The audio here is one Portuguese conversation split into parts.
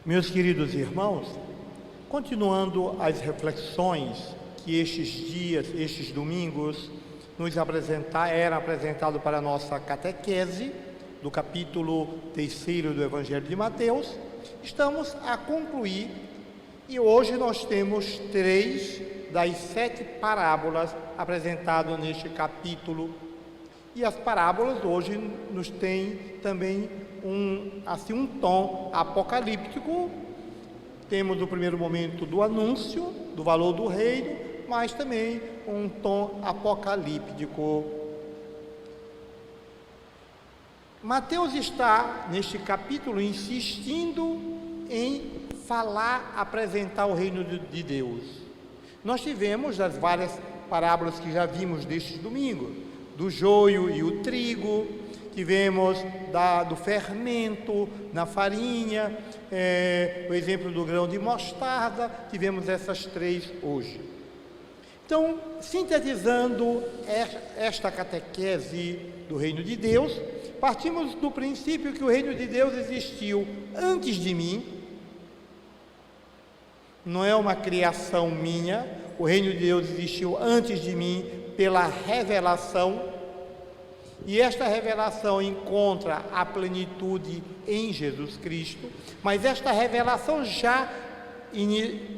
Meus queridos irmãos, continuando as reflexões que estes dias, estes domingos, eram apresentados para a nossa catequese, do capítulo 3 do Evangelho de Mateus, estamos a concluir e hoje nós temos 3 das 7 parábolas apresentadas neste capítulo. E as parábolas hoje nos têm também um tom apocalíptico. Temos no primeiro momento do anúncio do valor do reino, mas também um tom apocalíptico. Mateus está, neste capítulo, insistindo em apresentar o reino de Deus. Nós tivemos das várias parábolas que já vimos destes domingos, do joio e o trigo, tivemos do fermento na farinha, o exemplo do grão de mostarda, tivemos essas 3 hoje. Então, sintetizando esta catequese do reino de Deus, partimos do princípio que o reino de Deus existiu antes de mim, não é uma criação minha, o reino de Deus existiu antes de mim pela revelação, e esta revelação encontra a plenitude em Jesus Cristo, mas esta revelação já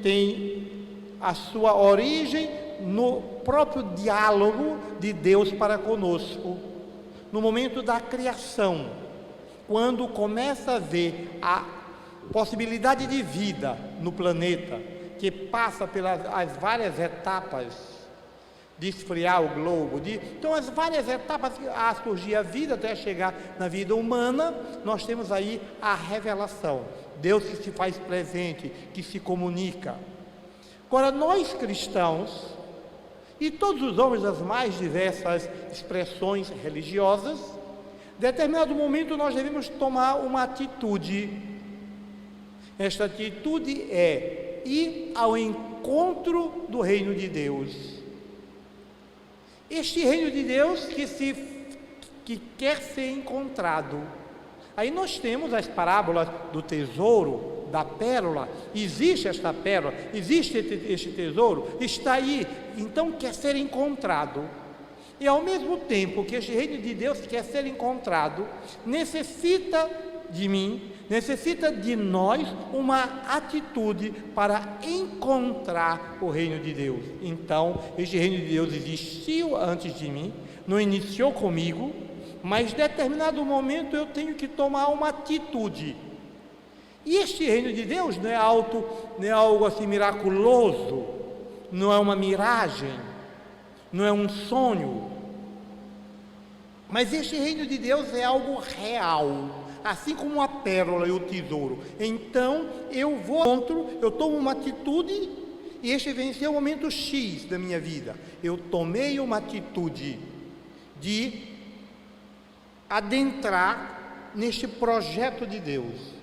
tem a sua origem no próprio diálogo de Deus para conosco, no momento da criação, quando começa a ver a possibilidade de vida no planeta, que passa pelas as várias etapas de esfriar o globo, então as várias etapas a surgir a vida até chegar na vida humana, nós temos aí a revelação, Deus que se faz presente, que se comunica. Agora nós cristãos, e todos os homens das mais diversas expressões religiosas, em determinado momento nós devemos tomar uma atitude. Esta atitude é ir ao encontro do reino de Deus. Este reino de Deus que quer ser encontrado. Aí nós temos as parábolas do tesouro, da pérola. Existe esta pérola, existe este tesouro, está aí, então quer ser encontrado. E ao mesmo tempo que este reino de Deus quer ser encontrado, necessita de mim, necessita de nós uma atitude para encontrar o reino de Deus. Então, este reino de Deus existiu antes de mim, não iniciou comigo, mas em determinado momento eu tenho que tomar uma atitude. E este reino de Deus não é algo assim miraculoso, não é uma miragem, não é um sonho, mas este reino de Deus é algo real, assim como a pérola e o tesouro. Então eu tomo uma atitude, e este vai ser o momento X da minha vida. Eu tomei uma atitude de adentrar neste projeto de Deus,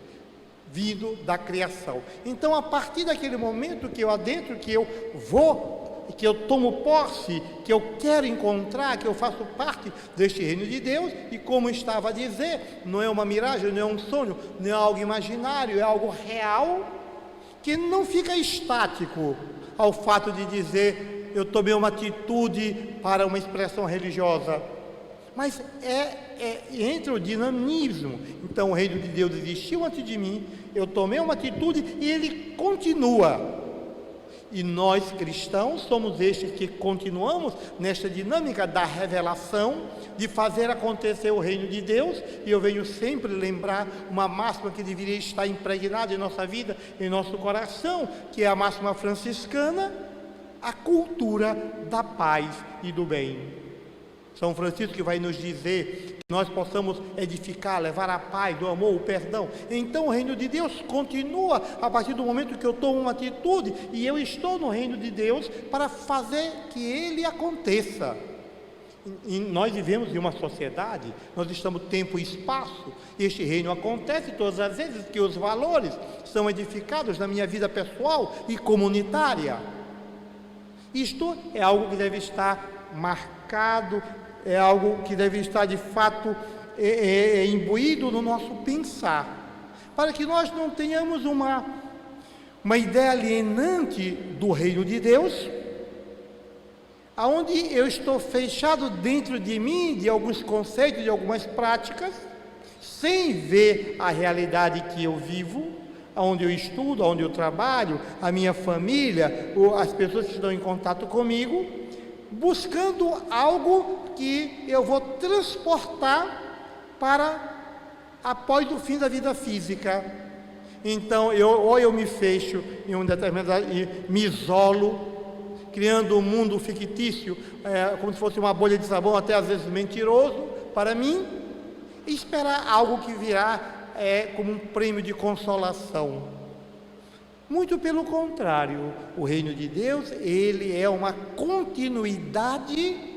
vindo da criação. Então, a partir daquele momento que eu adentro, que eu vou, que eu tomo posse, que eu quero encontrar, que eu faço parte deste reino de Deus, e como estava a dizer, não é uma miragem, não é um sonho, não é algo imaginário, é algo real, que não fica estático ao fato de dizer, eu tomei uma atitude para uma expressão religiosa, mas entra o dinamismo. Então o reino de Deus existiu antes de mim, eu tomei uma atitude e ele continua. E nós cristãos somos estes que continuamos nesta dinâmica da revelação, de fazer acontecer o reino de Deus. E eu venho sempre lembrar uma máxima que deveria estar impregnada em nossa vida, em nosso coração, que é a máxima franciscana, a cultura da paz e do bem. São Francisco que vai nos dizer que nós possamos edificar, levar a paz, o amor, o perdão. Então o reino de Deus continua a partir do momento que eu tomo uma atitude e eu estou no reino de Deus para fazer que ele aconteça. E nós vivemos em uma sociedade, nós estamos tempo e espaço, e este reino acontece todas as vezes que os valores são edificados na minha vida pessoal e comunitária. Isto é algo que deve estar marcado, é algo que deve estar de fato imbuído no nosso pensar, para que nós não tenhamos uma ideia alienante do reino de Deus, aonde eu estou fechado dentro de mim, de alguns conceitos, de algumas práticas, sem ver a realidade que eu vivo, onde eu estudo, onde eu trabalho, a minha família, as pessoas que estão em contato comigo, buscando algo que eu vou transportar para após o fim da vida física. Então, ou eu me fecho em um determinado, me isolo, criando um mundo fictício, como se fosse uma bolha de sabão, até às vezes mentiroso, para mim, e esperar algo que virá como um prêmio de consolação. Muito pelo contrário, o reino de Deus, ele é uma continuidade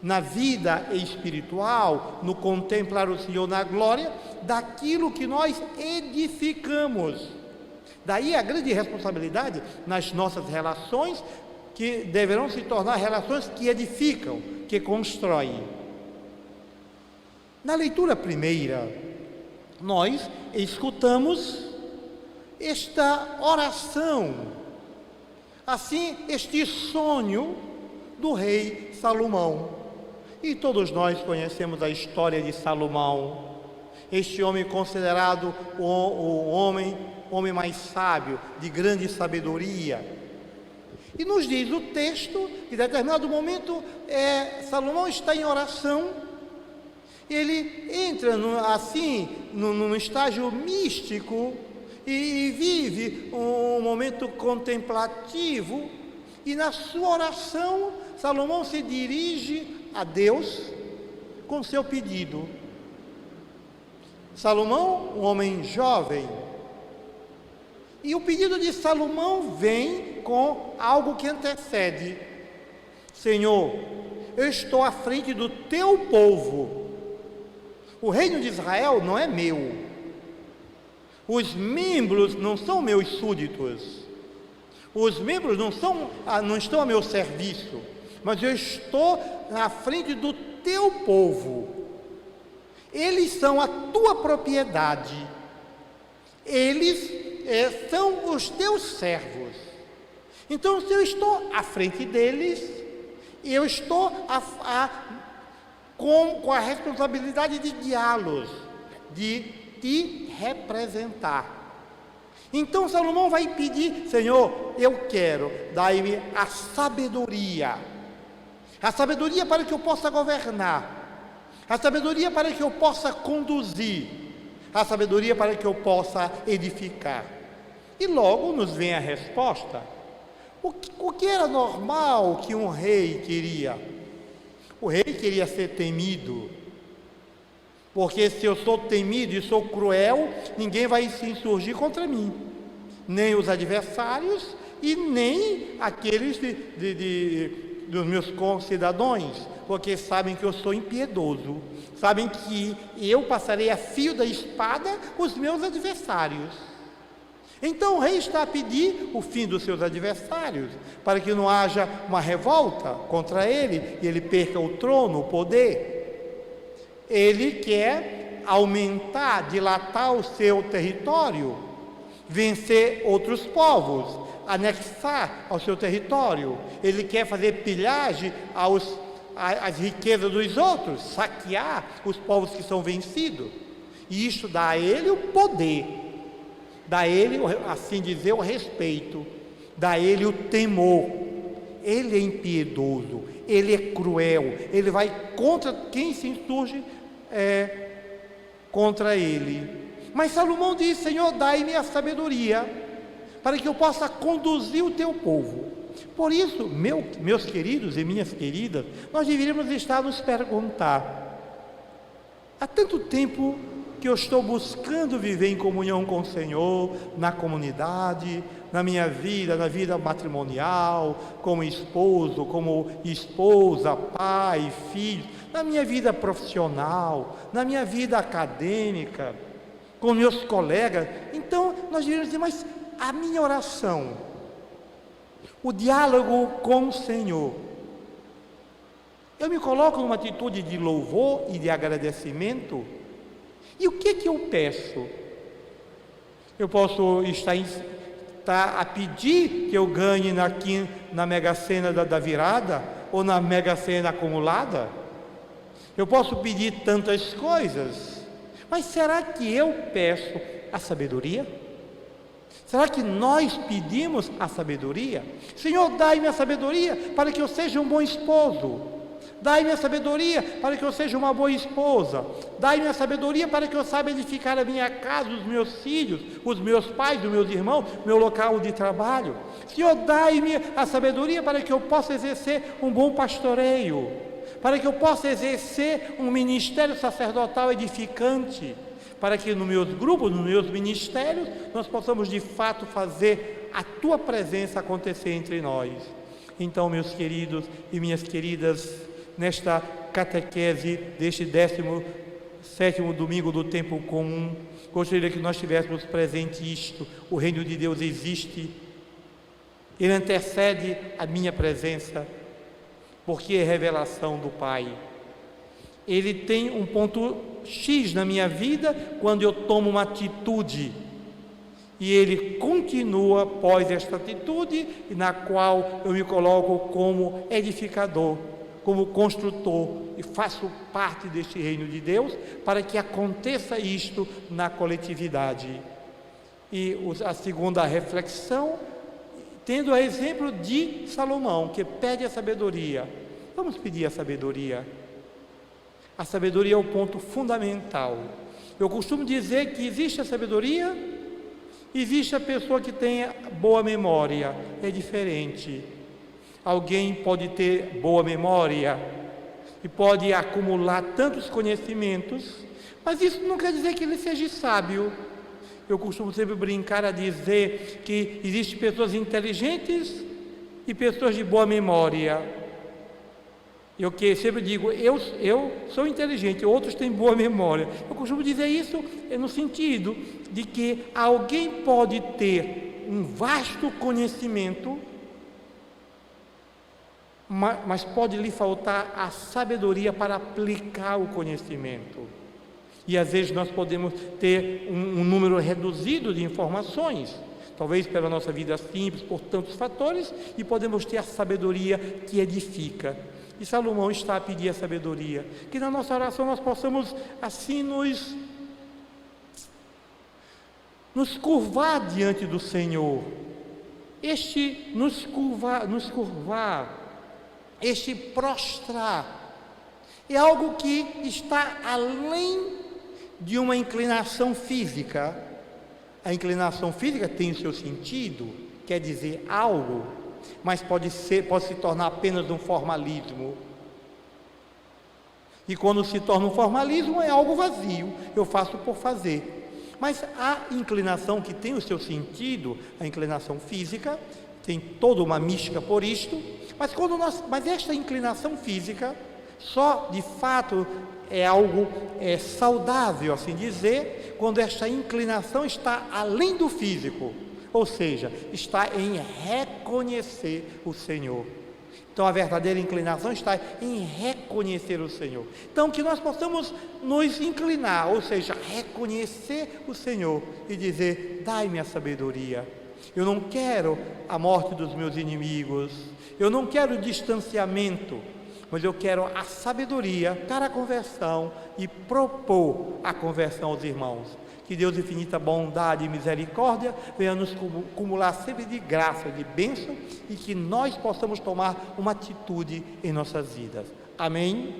na vida espiritual, no contemplar o Senhor na glória, daquilo que nós edificamos. Daí a grande responsabilidade nas nossas relações, que deverão se tornar relações que edificam, que constroem. Na leitura primeira, nós escutamos esta oração, assim, este sonho do rei Salomão. E todos nós conhecemos a história de Salomão, este homem considerado o homem mais sábio, de grande sabedoria. E nos diz o texto, que em determinado momento, Salomão está em oração, ele entra num estágio místico e vive um momento contemplativo, e na sua oração, Salomão se dirige a Deus com seu pedido. Salomão, um homem jovem, e o pedido de Salomão vem com algo que antecede. Senhor, eu estou à frente do teu povo. O reino de Israel não é meu. Os membros não são meus súditos. Os membros não estão a meu serviço. Mas eu estou à frente do teu povo. Eles são a tua propriedade. Eles são os teus servos. Então, se eu estou à frente deles, eu estou com a responsabilidade de guiá-los, de te representar. Então Salomão vai pedir: Senhor, eu quero, dai-me a sabedoria para que eu possa governar, a sabedoria para que eu possa conduzir, a sabedoria para que eu possa edificar. E logo nos vem a resposta. O que era normal que um rei queria? O rei queria ser temido, porque se eu sou temido e sou cruel, ninguém vai se insurgir contra mim, nem os adversários e nem aqueles dos meus concidadãos, porque sabem que eu sou impiedoso, sabem que eu passarei a fio da espada os meus adversários. Então o rei está a pedir o fim dos seus adversários, para que não haja uma revolta contra ele e ele perca o trono, o poder. Ele quer aumentar, dilatar o seu território, vencer outros povos, anexar ao seu território. Ele quer fazer pilhagem às riquezas dos outros, saquear os povos que são vencidos. E isso dá a ele o poder, dá a ele, assim dizer, o respeito, dá a ele o temor. Ele é impiedoso, ele é cruel, ele vai contra quem se insurge contra ele. Mas Salomão diz: Senhor, dai-me a sabedoria para que eu possa conduzir o teu povo. Por isso, meus queridos e minhas queridas, nós deveríamos estar nos perguntar: há tanto tempo que eu estou buscando viver em comunhão com o Senhor, na comunidade, na minha vida, na vida matrimonial, como esposo, como esposa, pai, filho, na minha vida profissional, na minha vida acadêmica, com meus colegas. Então, nós deveríamos dizer: mas a minha oração, o diálogo com o Senhor, eu me coloco numa atitude de louvor e de agradecimento? E o que eu peço? Eu posso estar a pedir que eu ganhe na Mega Sena da virada, ou na Mega Sena acumulada. Eu posso pedir tantas coisas, mas será que eu peço a sabedoria? Será que nós pedimos a sabedoria? Senhor, dai-me a sabedoria para que eu seja um bom esposo. Dai-me a sabedoria para que eu seja uma boa esposa. Dai-me a sabedoria para que eu saiba edificar a minha casa, os meus filhos, os meus pais, os meus irmãos, meu local de trabalho. Senhor, dai-me a sabedoria para que eu possa exercer um bom pastoreio, para que eu possa exercer um ministério sacerdotal edificante, para que nos meus grupos, nos meus ministérios, nós possamos de fato fazer a Tua presença acontecer entre nós. Então, meus queridos e minhas queridas, nesta catequese deste 17º domingo do tempo comum, gostaria que nós tivéssemos presente isto: o reino de Deus existe, ele antecede a minha presença, porque é revelação do Pai. Ele tem um ponto X na minha vida quando eu tomo uma atitude, e ele continua após esta atitude, na qual eu me coloco como edificador, como construtor, e faço parte deste reino de Deus, para que aconteça isto na coletividade. E a segunda reflexão, tendo o exemplo de Salomão, que pede a sabedoria. Vamos pedir a sabedoria. A sabedoria é o ponto fundamental. Eu costumo dizer que existe a sabedoria, existe a pessoa que tem boa memória. É diferente. Alguém pode ter boa memória e pode acumular tantos conhecimentos, mas isso não quer dizer que ele seja sábio. Eu costumo sempre brincar a dizer que existem pessoas inteligentes e pessoas de boa memória. Eu que sempre digo, eu sou inteligente, outros têm boa memória. Eu costumo dizer isso no sentido de que alguém pode ter um vasto conhecimento, mas pode lhe faltar a sabedoria para aplicar o conhecimento. E às vezes nós podemos ter um número reduzido de informações, talvez pela nossa vida simples, por tantos fatores, e podemos ter a sabedoria que edifica. E Salomão está a pedir a sabedoria, que na nossa oração nós possamos assim nos curvar diante do Senhor. Nos curvar, este prostrar, é algo que está além de uma inclinação física. A inclinação física tem o seu sentido, quer dizer algo, mas pode se tornar apenas um formalismo. E quando se torna um formalismo, é algo vazio, eu faço por fazer. Mas a inclinação que tem o seu sentido, a inclinação física, tem toda uma mística por isto, mas esta inclinação física só de fato é algo saudável, assim dizer, quando esta inclinação está além do físico, ou seja, está em reconhecer o Senhor. Então a verdadeira inclinação está em reconhecer o Senhor. Então que nós possamos nos inclinar, ou seja, reconhecer o Senhor e dizer: dai-me a sabedoria. Eu não quero a morte dos meus inimigos, eu não quero distanciamento, mas eu quero a sabedoria para a conversão e propor a conversão aos irmãos. Que Deus de infinita bondade e misericórdia venha nos cumular sempre de graça, de bênção, e que nós possamos tomar uma atitude em nossas vidas. Amém?